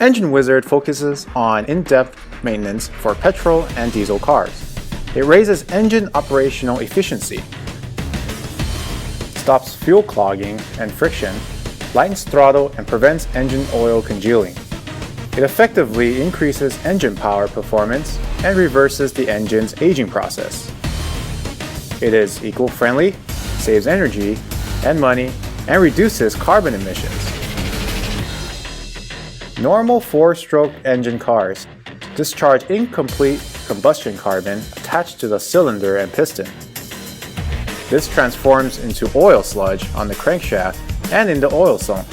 Engine Wizard focuses on in-depth maintenance for petrol and diesel cars. It raises engine operational efficiency, stops fuel clogging and friction, lightens throttle and prevents engine oil congealing. It effectively increases engine power performance and reverses the engine's aging process. It is eco-friendly, saves energy and money, and reduces carbon emissions. Normal 4-stroke engine cars discharge incomplete combustion carbon attached to the cylinder and piston. This transforms into oil sludge on the crankshaft and in the oil sump.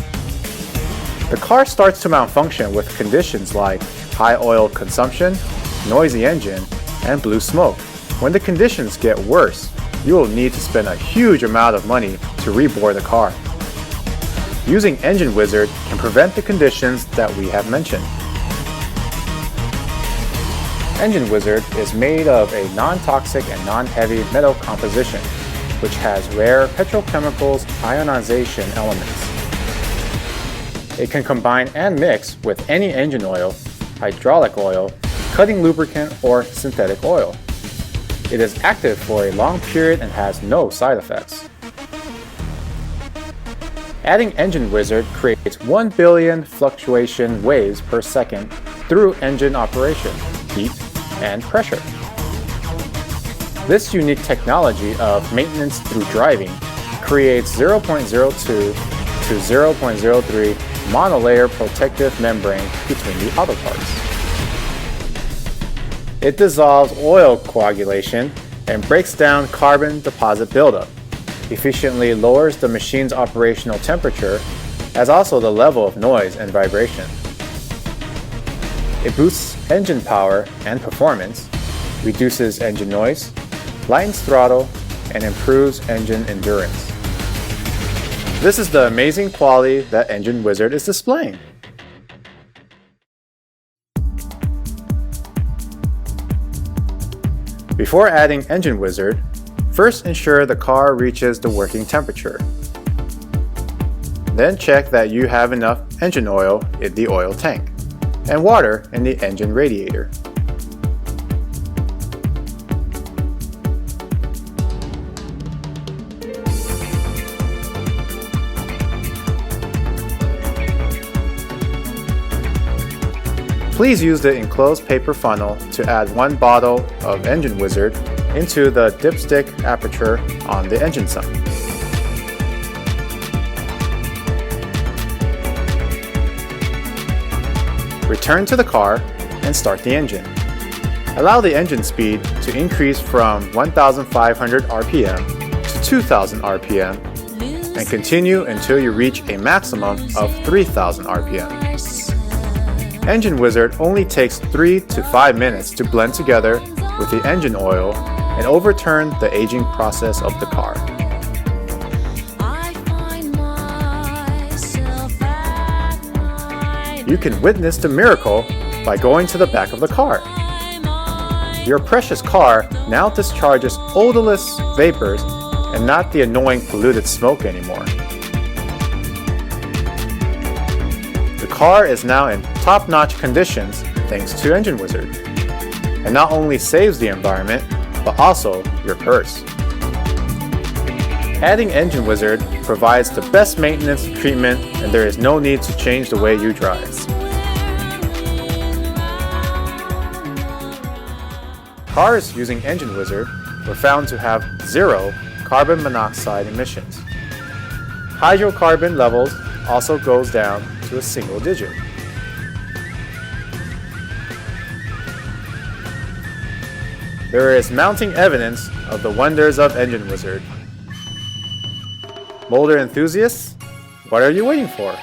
The car starts to malfunction with conditions like high oil consumption, noisy engine, and blue smoke. When the conditions get worse, you will need to spend a huge amount of money to rebore the car. Using Engine Wizard can prevent the conditions that we have mentioned. Engine Wizard is made of a non-toxic and non-heavy metal composition, which has rare petrochemicals ionization elements. It can combine and mix with any engine oil, hydraulic oil, cutting lubricant, or synthetic oil. It is active for a long period and has no side effects. Adding Engine Wizard creates 1 billion fluctuation waves per second through engine operation, heat, and pressure. This unique technology of maintenance through driving creates 0.02 to 0.03 monolayer protective membrane between the auto parts. It dissolves oil coagulation and breaks down carbon deposit buildup, efficiently lowers the machine's operational temperature, as also the level of noise and vibration. It boosts engine power and performance, reduces engine noise, lightens throttle, and improves engine endurance. This is the amazing quality that Engine Wizard is displaying. Before adding Engine Wizard, first ensure the car reaches the working temperature. Then check that you have enough engine oil in the oil tank and water in the engine radiator. Please use the enclosed paper funnel to add 1 bottle of Engine Wizard into the dipstick aperture on the engine sump. Return to the car and start the engine. Allow the engine speed to increase from 1,500 RPM to 2,000 RPM and continue until you reach a maximum of 3,000 RPM. Engine Wizard only takes 3 to 5 minutes to blend together with the engine oil and overturn the aging process of the car. You can witness the miracle by going to the back of the car. Your precious car now discharges odorless vapors and not the annoying polluted smoke anymore. The car is now in top-notch conditions thanks to Engine Wizard, and not only saves the environment, but also your purse. Adding Engine Wizard provides the best maintenance treatment, and there is no need to change the way you drive. Cars using Engine Wizard were found to have 0 carbon monoxide emissions. Hydrocarbon levels also goes down to a single digit. There is mounting evidence of the wonders of Engine Wizard. Motor enthusiasts, what are you waiting for?